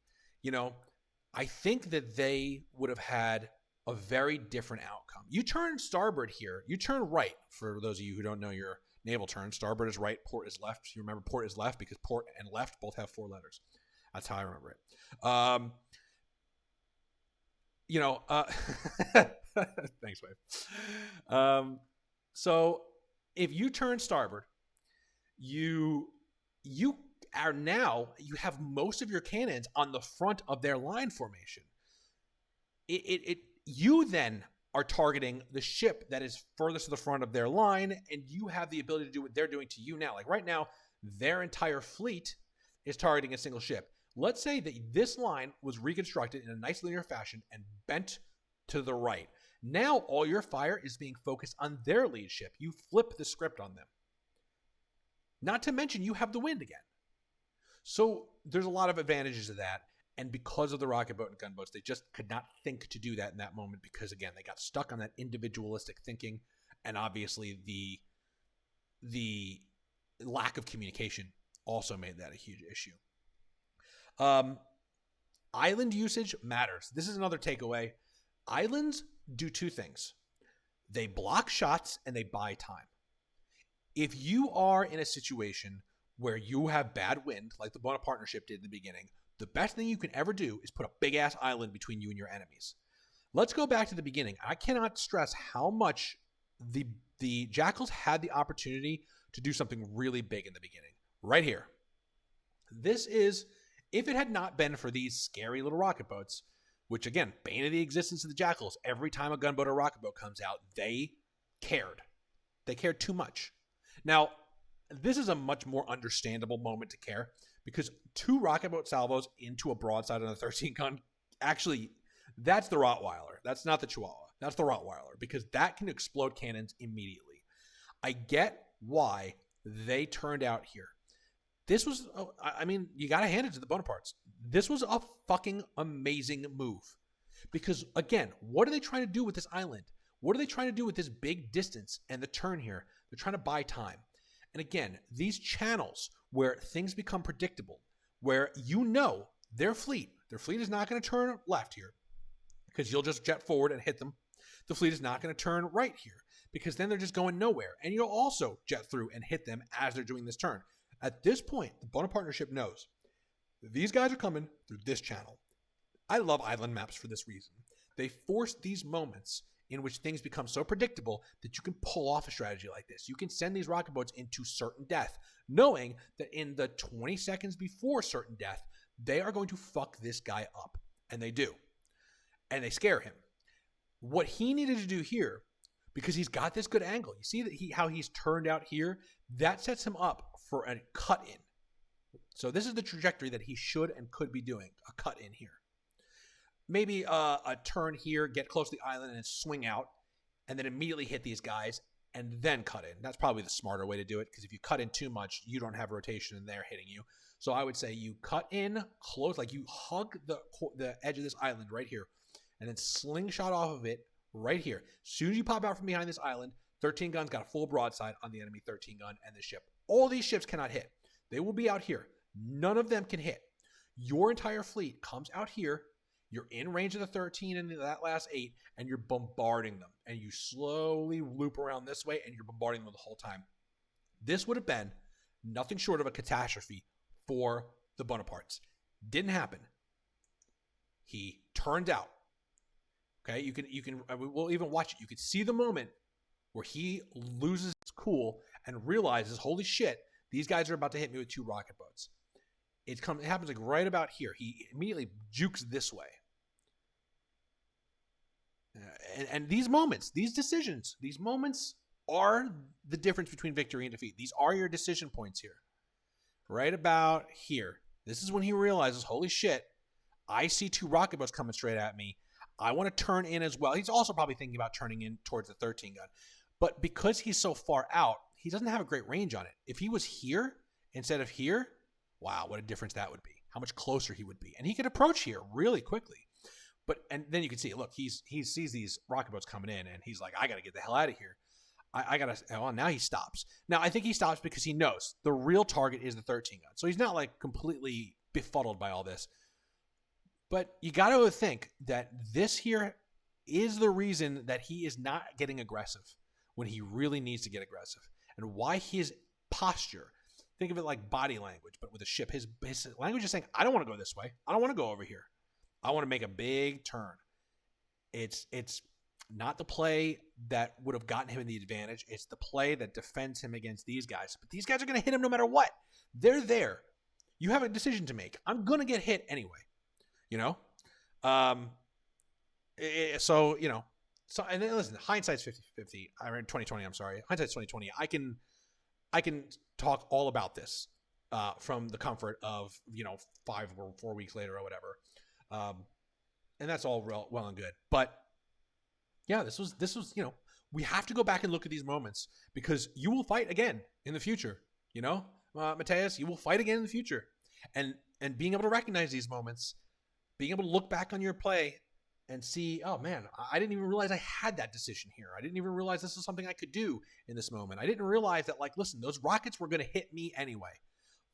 I think that they would have had a very different outcome. You turn starboard here, you turn right. For those of you who don't know your naval term, starboard is right, port is left. You remember port is left because port and left both have 4 letters. That's how I remember it. Thanks, Wave. So if you turn starboard, you have most of your cannons on the front of their line formation. You then are targeting the ship that is furthest to the front of their line, and you have the ability to do what they're doing to you now. Like right now, their entire fleet is targeting a single ship. Let's say that this line was reconstructed in a nice linear fashion and bent to the right. Now all your fire is being focused on their lead ship. You flip the script on them. Not to mention you have the wind again. So there's a lot of advantages to that. And because of the rocket boat and gunboats, they just could not think to do that in that moment because, again, they got stuck on that individualistic thinking. And obviously the lack of communication also made that a huge issue. Island usage matters. This is another takeaway. Islands do 2 things. They block shots and they buy time. If you are in a situation where you have bad wind, like the Bona partnership did in the beginning, the best thing you can ever do is put a big-ass island between you and your enemies. Let's go back to the beginning. I cannot stress how much the Jackals had the opportunity to do something really big in the beginning. Right here. This is, if it had not been for these scary little rocket boats, which again, bane of the existence of the Jackals, every time a gunboat or rocket boat comes out, they cared. They cared too much. Now, this is a much more understandable moment to care because 2 rocket boat salvos into a broadside on a 13 gun, actually, that's the Rottweiler. That's not the Chihuahua. That's the Rottweiler because that can explode cannons immediately. I get why they turned out here. This was, you got to hand it to the Bonapartes. This was a fucking amazing move. Because, again, what are they trying to do with this island? What are they trying to do with this big distance and the turn here? They're trying to buy time. And again, these channels where things become predictable, where their fleet is not going to turn left here because you'll just jet forward and hit them. The fleet is not going to turn right here because then they're just going nowhere. And you'll also jet through and hit them as they're doing this turn. At this point, the Bona partnership knows these guys are coming through this channel. I love island maps for this reason. They force these moments in which things become so predictable that you can pull off a strategy like this. You can send these rocket boats into certain death, knowing that in the 20 seconds before certain death, they are going to fuck this guy up. And they do. And they scare him. What he needed to do here, because he's got this good angle. You see that how he's turned out here? That sets him up for a cut in. So this is the trajectory that he should and could be doing, a cut in here. Maybe a turn here, get close to the island and then swing out, and then immediately hit these guys and then cut in. That's probably the smarter way to do it, because if you cut in too much, you don't have rotation and they're hitting you. So I would say you cut in close, like you hug the edge of this island right here, and then slingshot off of it right here. As soon as you pop out from behind this island, 13 guns got a full broadside on the enemy 13 gun and the ship. All these ships cannot hit. They will be out here. None of them can hit. Your entire fleet comes out here. You're in range of the 13 and that last 8, and you're bombarding them. And you slowly loop around this way, and you're bombarding them the whole time. This would have been nothing short of a catastrophe for the Bonapartes. Didn't happen. He turned out. Okay, we'll even watch it. You can see the moment where he loses his cool and realizes, holy shit, these guys are about to hit me with 2 rocket boats. It happens like right about here. He immediately jukes this way. And these moments, these decisions, these moments are the difference between victory and defeat. These are your decision points here. Right about here. This is when he realizes, holy shit, I see 2 rocket boats coming straight at me. I want to turn in as well. He's also probably thinking about turning in towards the 13 gun. But because he's so far out, he doesn't have a great range on it. If he was here instead of here, wow, what a difference that would be. How much closer he would be. And he could approach here really quickly. And then you can see, look, he sees these rocket boats coming in, and he's like, I got to get the hell out of here. I got to, well, now he stops. Now, I think he stops because he knows the real target is the 13 gun. So he's not like completely befuddled by all this. But you got to think that this here is the reason that he is not getting aggressive when he really needs to get aggressive. And why his posture, think of it like body language, but with a ship. His language is saying, I don't want to go this way. I don't want to go over here. I want to make a big turn. It's not the play that would have gotten him in the advantage. It's the play that defends him against these guys. But these guys are going to hit him no matter what. They're there. You have a decision to make. I'm going to get hit anyway. You know? So, you know. So, and then listen, hindsight's 50-50. I mean, 2020, I'm sorry. Hindsight's 2020. I can talk all about this from the comfort of, 5 or 4 weeks later or whatever. And that's all well and good. But yeah, this was, we have to go back and look at these moments, because you will fight again in the future. Mateus, you will fight again in the future. And being able to recognize these moments, being able to look back on your play and see, oh man, I didn't even realize I had that decision here. I didn't even realize this is something I could do in this moment. I didn't realize that, listen, those rockets were going to hit me anyway.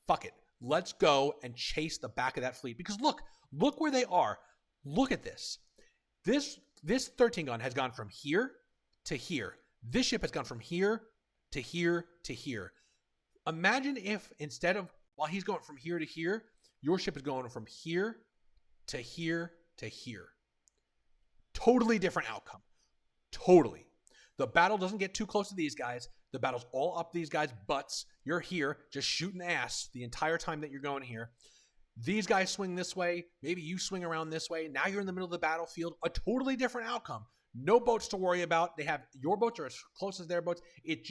Fuck it. Let's go and chase the back of that fleet. Because look where they are. Look at this. This 13 gun has gone from here to here. This ship has gone from here to here to here. Imagine if instead of, while he's going from here to here, your ship is going from here to here to here. Totally different outcome. Totally. The battle doesn't get too close to these guys. The battle's all up these guys' butts. You're here just shooting ass the entire time that you're going here. These guys swing this way. Maybe you swing around this way. Now you're in the middle of the battlefield. A totally different outcome. No boats to worry about. They have, your boats are as close as their boats. It's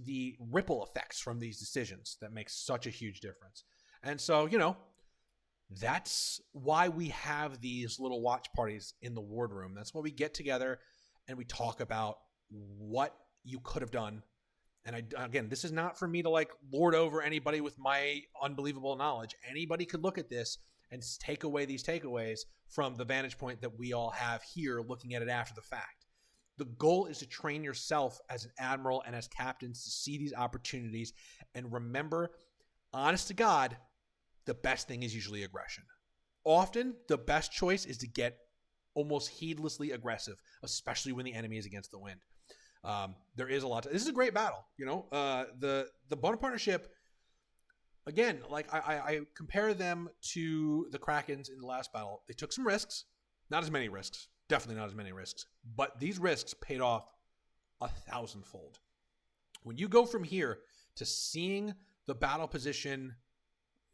the ripple effects from these decisions that make such a huge difference. And so, that's why we have these little watch parties in the Wardroom. That's why we get together and we talk about what you could have done. And again, this is not for me to lord over anybody with my unbelievable knowledge. Anybody could look at this and take away these takeaways from the vantage point that we all have here, looking at it after the fact. The goal is to train yourself as an admiral and as captains to see these opportunities and remember, honest to God, the best thing is usually aggression. Often, the best choice is to get almost heedlessly aggressive, especially when the enemy is against the wind. There is a lot this is a great battle. The Bonaparte ship, again, I compare them to the Krakens in the last battle. They took some risks, not as many risks, definitely not as many risks, but these risks paid off 1,000-fold. When you go from here to seeing the battle position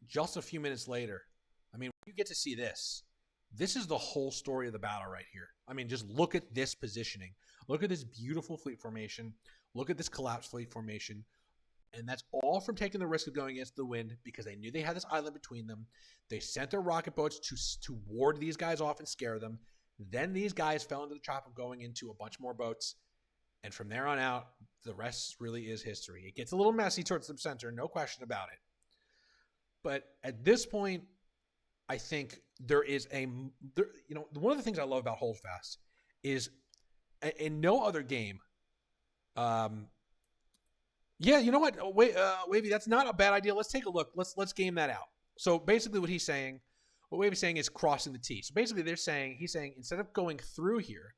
just a few minutes later, I mean, you get to see this. This is the whole story of the battle right here. I mean, just look at this positioning. Look at this beautiful fleet formation. Look at this collapsed fleet formation. And that's all from taking the risk of going against the wind because they knew they had this island between them. They sent their rocket boats to ward these guys off and scare them. Then these guys fell into the trap of going into a bunch more boats. And from there on out, the rest really is history. It gets a little messy towards the center, no question about it. But at this point, I think there is one of the things I love about Holdfast is in no other game. Yeah, you know what? Wavy, that's not a bad idea. Let's take a look. Let's game that out. So basically, what Wavy's saying is crossing the T. So basically, he's saying instead of going through here,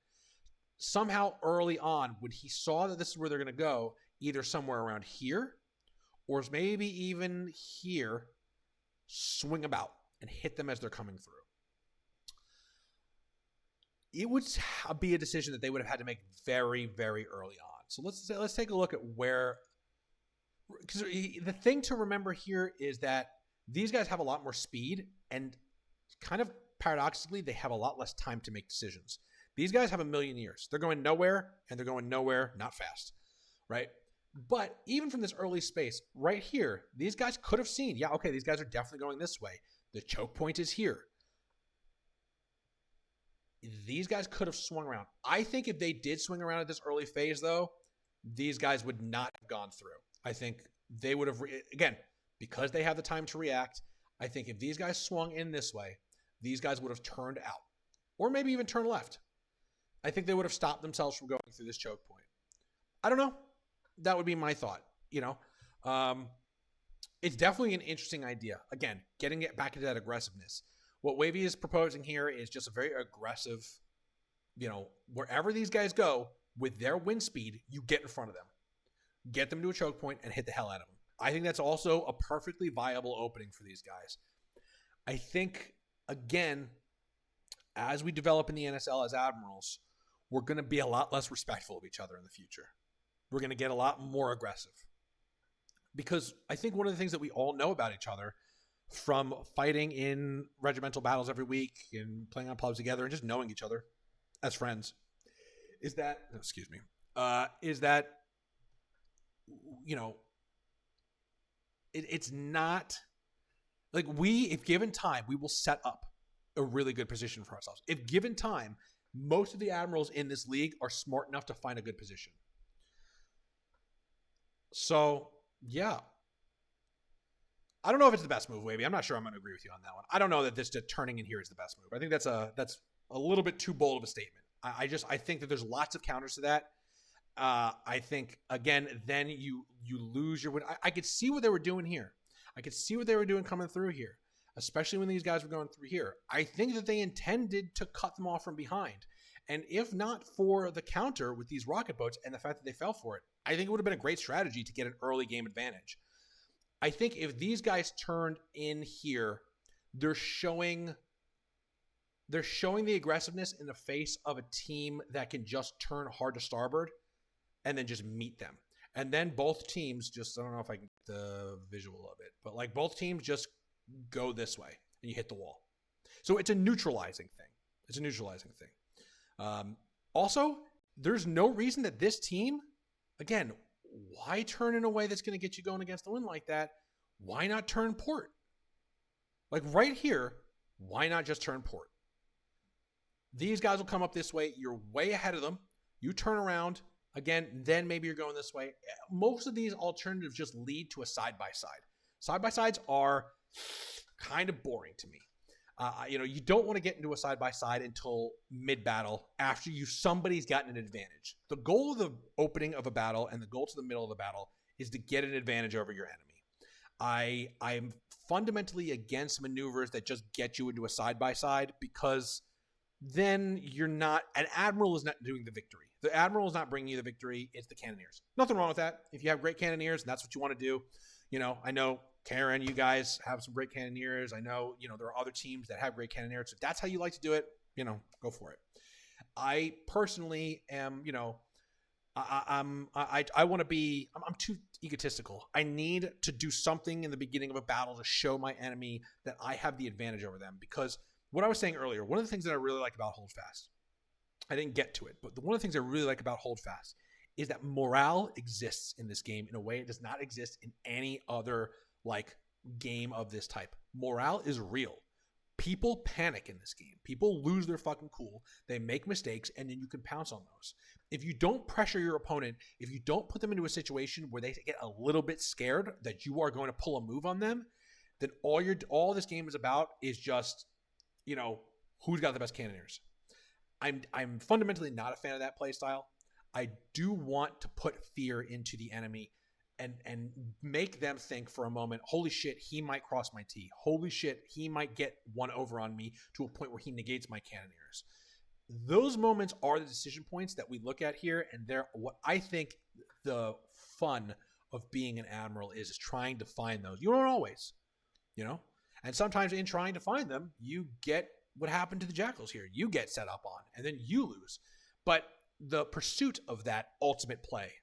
somehow early on when he saw that this is where they're going to go, either somewhere around here, or maybe even here, swing about and hit them as they're coming through. It would be a decision that they would have had to make very, very early on. So let's take a look at where. Because the thing to remember here is that these guys have a lot more speed, and kind of paradoxically, they have a lot less time to make decisions. These guys have a million years. They're going nowhere, and they're going nowhere not fast, right? But even from this early space right here, these guys could have seen, yeah, okay, these guys are definitely going this way. The choke point is here. These guys could have swung around. I think if they did swing around at this early phase, though, these guys would not have gone through. I think they would have, again, because they have the time to react, I think if these guys swung in this way, these guys would have turned out. Or maybe even turned left. I think they would have stopped themselves from going through this choke point. I don't know. That would be my thought, It's definitely an interesting idea. Again, getting it back into that aggressiveness. What Wavy is proposing here is just a very aggressive, wherever these guys go, with their wind speed, you get in front of them. Get them to a choke point and hit the hell out of them. I think that's also a perfectly viable opening for these guys. I think, again, as we develop in the NSL as admirals, we're going to be a lot less respectful of each other in the future. We're going to get a lot more aggressive. Because I think one of the things that we all know about each other from fighting in regimental battles every week and playing on pubs together and just knowing each other as friends is that, it's not like if given time, we will set up a really good position for ourselves. If given time, most of the admirals in this league are smart enough to find a good position. So, yeah. I don't know if it's the best move, Wavy. I'm not sure I'm going to agree with you on that one. I don't know that this turning in here is the best move. I think that's a little bit too bold of a statement. I think that there's lots of counters to that. I think, again, then you lose your win. I could see what they were doing here. I could see what they were doing coming through here, especially when these guys were going through here. I think that they intended to cut them off from behind. And if not for the counter with these rocket boats and the fact that they fell for it, I think it would have been a great strategy to get an early game advantage. I think if these guys turned in here, they're showing the aggressiveness in the face of a team that can just turn hard to starboard and then just meet them. And then both teams I don't know if I can get the visual of it, but like both teams just go this way and you hit the wall. So it's a neutralizing thing. Also, there's no reason that this team, again, why turn in a way that's going to get you going against the wind like that? Why not turn port? Like right here, why not just turn port? These guys will come up this way. You're way ahead of them. You turn around. Again, then maybe you're going this way. Most of these alternatives just lead to a side-by-side. Side-by-sides are kind of boring to me. You don't want to get into a side-by-side until mid-battle after somebody's gotten an advantage. The goal of the opening of a battle and the goal to the middle of the battle is to get an advantage over your enemy. I'm fundamentally against maneuvers that just get you into a side-by-side because then an admiral is not doing the victory. The admiral is not bringing you the victory. It's the cannoneers. Nothing wrong with that. If you have great cannoneers and that's what you want to do, I know Karen, you guys have some great cannoneers. I know, there are other teams that have great cannoneers. If that's how you like to do it, go for it. I personally am, I want to be, I'm too egotistical. I need to do something in the beginning of a battle to show my enemy that I have the advantage over them because what I was saying earlier, one of the things that I really like about Hold Fast, I didn't get to it, but one of the things I really like about Hold Fast is that morale exists in this game in a way it does not exist in any other like game of this type. Morale is real. People panic in this game. People lose their fucking cool. They make mistakes, and then you can pounce on those. If you don't pressure your opponent, if you don't put them into a situation where they get a little bit scared that you are going to pull a move on them, then all this game is about is just, who's got the best cannoneers. I'm fundamentally not a fan of that play style. I do want to put fear into the enemy and make them think for a moment, holy shit, he might cross my T. Holy shit, he might get one over on me to a point where he negates my cannoneers. Those moments are the decision points that we look at here, and they're what I think the fun of being an admiral is trying to find those. You don't always, and sometimes in trying to find them, you get what happened to the Jackals here. You get set up on, and then you lose. But the pursuit of that ultimate play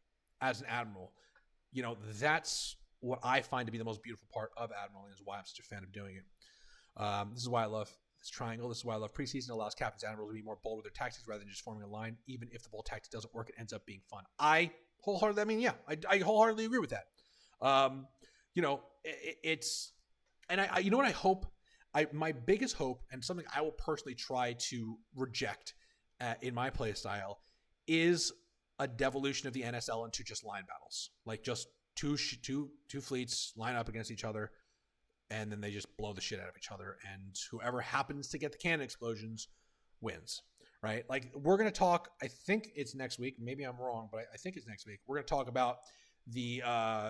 as an admiral, that's what I find to be the most beautiful part of admiraling, is why I'm such a fan of doing it. This is why I love this triangle. This is why I love preseason. It allows captains and admirals to be more bold with their tactics rather than just forming a line. Even if the bold tactic doesn't work, it ends up being fun. I wholeheartedly agree with that. It's, and I you know what I hope, my biggest hope, and something I will personally try to reject in my play style, is a devolution of the NSL into just line battles, like just two fleets line up against each other, and then they just blow the shit out of each other, and whoever happens to get the cannon explosions wins, right? Like, we're going to talk, I think it's next week, maybe I'm wrong, but I think it's next week, we're going to talk about the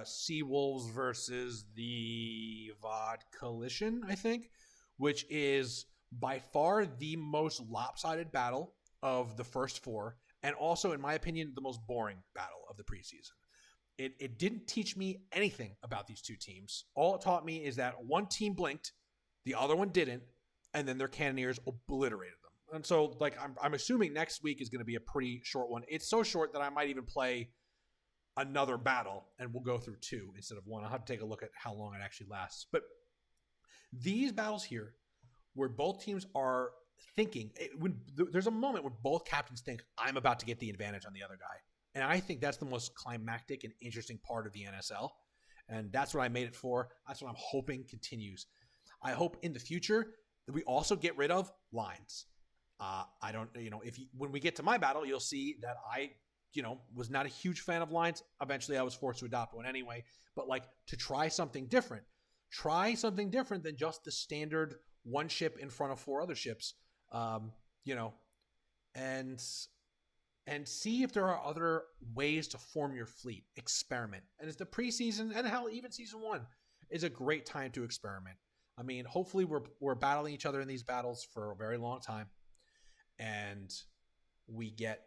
Sea Wolves versus the VOD Coalition, I think, which is by far the most lopsided battle of the first four, and also, in my opinion, the most boring battle of the preseason. It didn't teach me anything about these two teams. All it taught me is that one team blinked, the other one didn't, and then their cannoneers obliterated them. And so, like, I'm assuming next week is going to be a pretty short one. It's so short that I might even play another battle, and we'll go through two instead of one. I'll have to take a look at how long it actually lasts. But these battles here, where both teams are thinking, there's a moment where both captains think, I'm about to get the advantage on the other guy. And I think that's the most climactic and interesting part of the NSL. And that's what I made it for. That's what I'm hoping continues. I hope in the future that we also get rid of lines. I don't, when we get to my battle, you'll see that I, was not a huge fan of lines. Eventually I was forced to adopt one anyway. But like, to try something different than just the standard one ship in front of four other ships, and see if there are other ways to form your fleet. Experiment. And it's the preseason, and hell, even season one is a great time to experiment. I mean, hopefully we're battling each other in these battles for a very long time, and we get,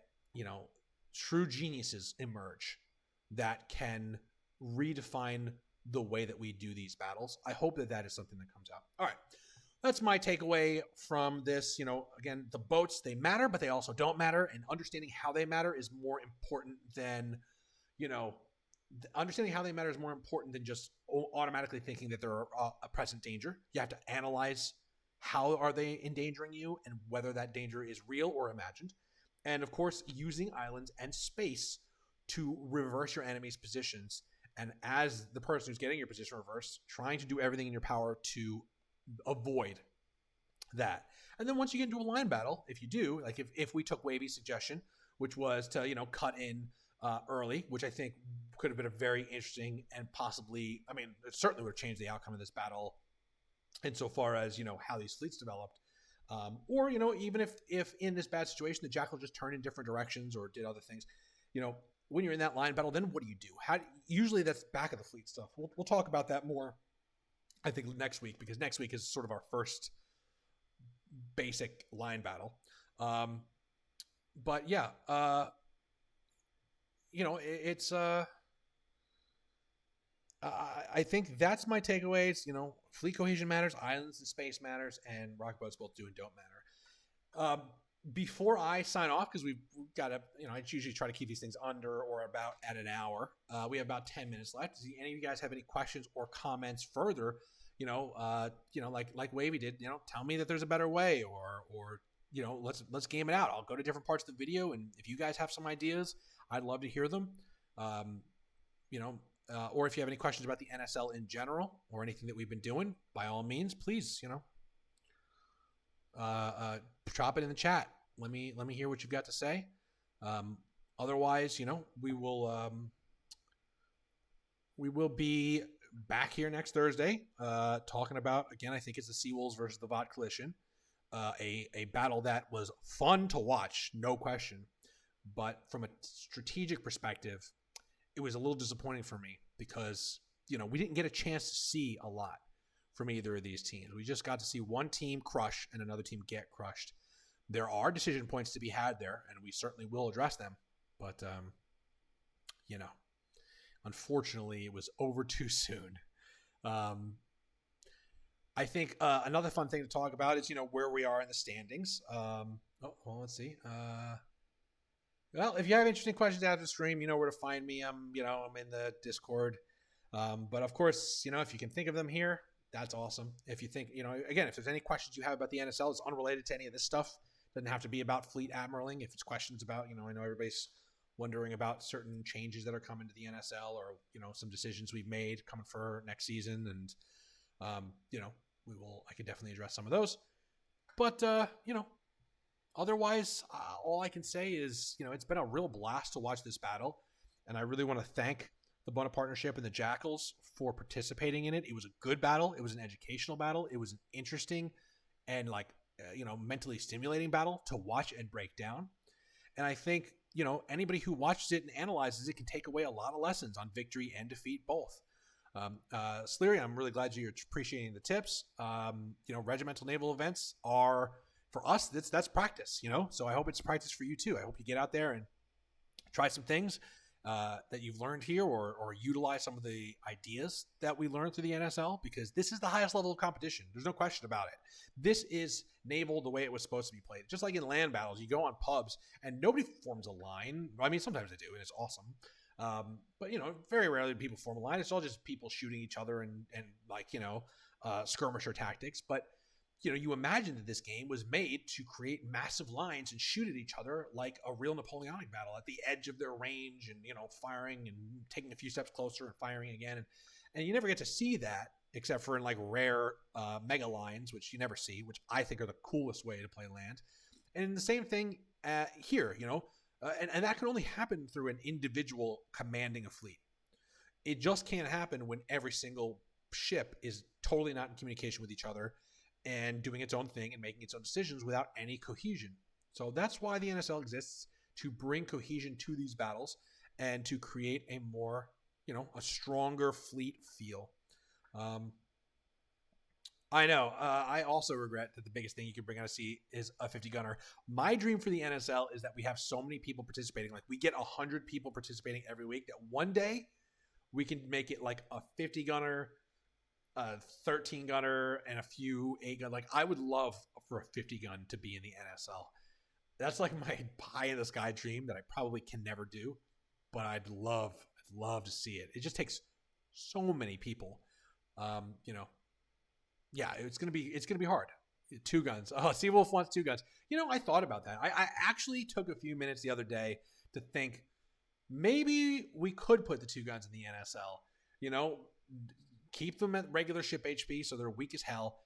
true geniuses emerge that can redefine the way that we do these battles. I hope that is something that comes out. All right. That's my takeaway from this. Again, the boats, they matter, but they also don't matter. And understanding how they matter is more important than, understanding how they matter is more important than just automatically thinking that they're a present danger. You have to analyze how are they endangering you and whether that danger is real or imagined. And of course, using islands and space to reverse your enemy's positions. And as the person who's getting your position reversed, trying to do everything in your power to avoid that. And then once you get into a line battle, if you do, like if we took Wavy's suggestion, which was to, cut in early, which I think could have been a very interesting and possibly, it certainly would have changed the outcome of this battle insofar as, how these fleets developed. Or, even if in this bad situation, the Jackal just turned in different directions or did other things, when you're in that line battle, then what do you do? Usually that's back of the fleet stuff. We'll talk about that more, I think, next week, because next week is sort of our first basic line battle. But yeah, it's I think that's my takeaways. Fleet cohesion matters, islands and space matters, and rocket boats both do and don't matter. Before I sign off, because we've got to, I usually try to keep these things under or about at an hour. We have about 10 minutes left. Do any of you guys have any questions or comments further? like Wavy did, tell me that there's a better way, or let's game it out. I'll go to different parts of the video, and if you guys have some ideas, I'd love to hear them. Or if you have any questions about the NSL in general or anything that we've been doing, by all means, please, drop it in the chat. Let me hear what you've got to say. Otherwise, we will be back here next Thursday, talking about, again, I think it's the Seawolves versus the Vought Coalition, a battle that was fun to watch, no question, but from a strategic perspective, it was a little disappointing for me because, we didn't get a chance to see a lot from either of these teams. We just got to see one team crush and another team get crushed. There are decision points to be had there, and we certainly will address them. But, unfortunately, it was over too soon. I think another fun thing to talk about is, where we are in the standings. Let's see. Well, if you have interesting questions after the stream, you know where to find me. I'm in the Discord. But of course, if you can think of them here, that's awesome. If you think, again, if there's any questions you have about the NSL, it's unrelated to any of this stuff. Doesn't have to be about fleet admiraling. If it's questions about, I know everybody's wondering about certain changes that are coming to the NSL, or, some decisions we've made coming for next season. And, I can definitely address some of those. But, otherwise, all I can say is, it's been a real blast to watch this battle. And I really want to thank the Bona Partnership and the Jackals for participating in it. It was a good battle. It was an educational battle. It was an interesting and mentally stimulating battle to watch and break down. And I think, anybody who watches it and analyzes it can take away a lot of lessons on victory and defeat both. Sleary, I'm really glad you're appreciating the tips. Regimental naval events are, for us, that's practice, so I hope it's practice for you too. I hope you get out there and try some things that you've learned here, or utilize some of the ideas that we learned through the NSL, because this is the highest level of competition. There's no question about it. This is naval the way it was supposed to be played. Just like in land battles, you go on pubs and nobody forms a line. I mean, sometimes they do, and it's awesome. But very rarely do people form a line. It's all just people shooting each other and skirmisher tactics. But you imagine that this game was made to create massive lines and shoot at each other like a real Napoleonic battle at the edge of their range, and firing and taking a few steps closer and firing again. And you never get to see that except for in rare mega lines, which you never see, which I think are the coolest way to play land. And the same thing here, and that can only happen through an individual commanding a fleet. It just can't happen when every single ship is totally not in communication with each other and doing its own thing and making its own decisions without any cohesion. So that's why the NSL exists, to bring cohesion to these battles and to create a more, a stronger fleet feel. I know. I also regret that the biggest thing you can bring out of sea is a 50 gunner. My dream for the NSL is that we have so many people participating. Like, we get 100 people participating every week, that one day we can make it like a 50 gunner, a 13 gunner, and a few 8 gun. Like, I would love for a 50 gun to be in the NSL. That's like my pie in the sky dream that I probably can never do, but I'd love to see it. It just takes so many people. Yeah, it's gonna be hard. 2 guns. Oh, Seawolf wants 2 guns. I thought about that. I actually took a few minutes the other day to think maybe we could put the 2 guns in the NSL. Keep them at regular ship HP so they're weak as hell.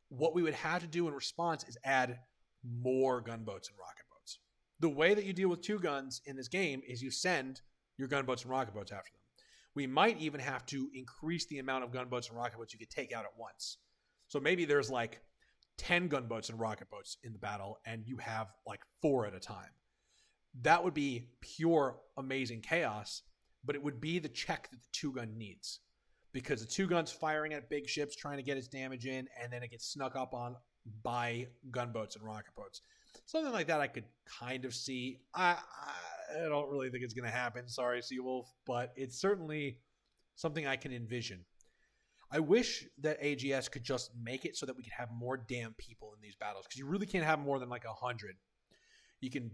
What we would have to do in response is add more gunboats and rocket boats. The way that you deal with 2 guns in this game is you send your gunboats and rocket boats after them. We might even have to increase the amount of gunboats and rocket boats you could take out at once. So maybe there's like 10 gunboats and rocket boats in the battle, and you have like 4 at a time. That would be pure amazing chaos, but it would be the check that the 2 gun needs, because the 2 gun's firing at big ships trying to get its damage in, and then it gets snuck up on by gunboats and rocket boats. Something like that I could kind of see. I don't really think it's going to happen. Sorry, Seawolf, but it's certainly something I can envision. I wish that AGS could just make it so that we could have more damn people in these battles, because you really can't have more than like 100. You can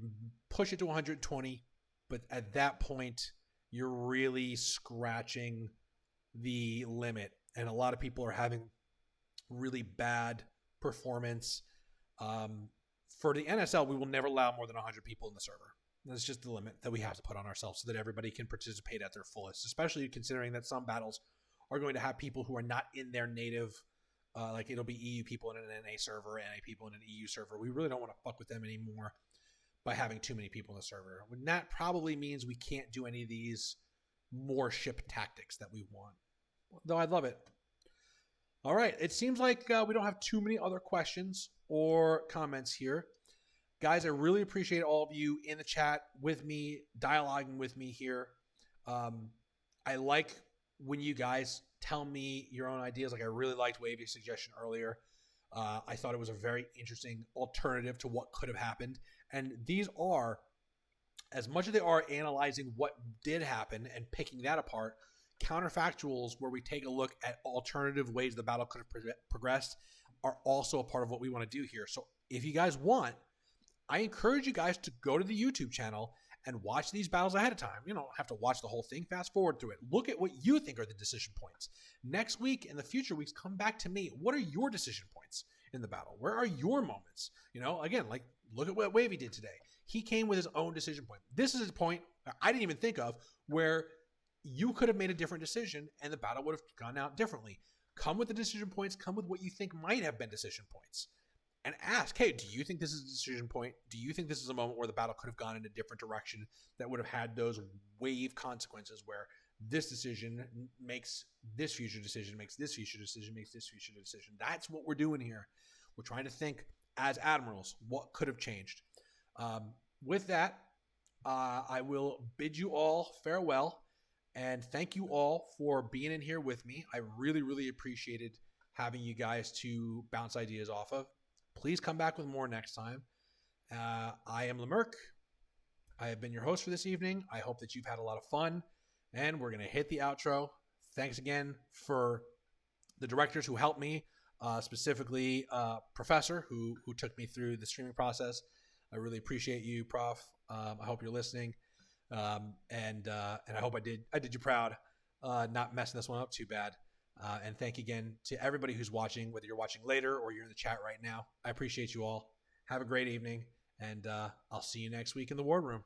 push it to 120, but at that point, you're really scratching the limit, and a lot of people are having really bad performance. For the NSL, we will never allow more than 100 people in the server. That's just the limit that we have to put on ourselves so that everybody can participate at their fullest, especially considering that some battles are going to have people who are not in their native, like it'll be EU people in an NA server, NA people in an EU server. We really don't want to fuck with them anymore by having too many people in the server. And that probably means we can't do any of these more ship tactics that we want, though I'd love it. All right, it seems like we don't have too many other questions or comments here. Guys, I really appreciate all of you in the chat with me, dialoguing with me here. I like when you guys tell me your own ideas. Like I really liked Wavy's suggestion earlier. I thought it was a very interesting alternative to what could have happened. And these are, as much as they are analyzing what did happen and picking that apart, counterfactuals where we take a look at alternative ways the battle could have progressed are also a part of what we want to do here. So if you guys want, I encourage you guys to go to the YouTube channel and watch these battles ahead of time. You don't have to watch the whole thing. Fast forward through it. Look at what you think are the decision points. Next week and the future weeks, come back to me. What are your decision points in the battle? Where are your moments? You know, again, like look at what Wavy did today. He came with his own decision point. This is a point I didn't even think of where you could have made a different decision and the battle would have gone out differently. Come with the decision points. Come with what you think might have been decision points. And ask, hey, do you think this is a decision point? Do you think this is a moment where the battle could have gone in a different direction that would have had those wave consequences where this decision makes this future decision, makes this future decision, makes this future decision? That's what we're doing here. We're trying to think as admirals, what could have changed? With that, I will bid you all farewell and thank you all for being in here with me. I really, really appreciated having you guys to bounce ideas off of. Please come back with more next time. I am Merc. I have been your host for this evening. I hope that you've had a lot of fun, and we're going to hit the outro. Thanks again for the directors who helped me, specifically Professor, who took me through the streaming process. I really appreciate you, Prof. I hope you're listening, and I hope I did you proud, not messing this one up too bad. And thank you again to everybody who's watching, whether you're watching later or you're in the chat right now. I appreciate you all. Have a great evening, and I'll see you next week in the Wardroom.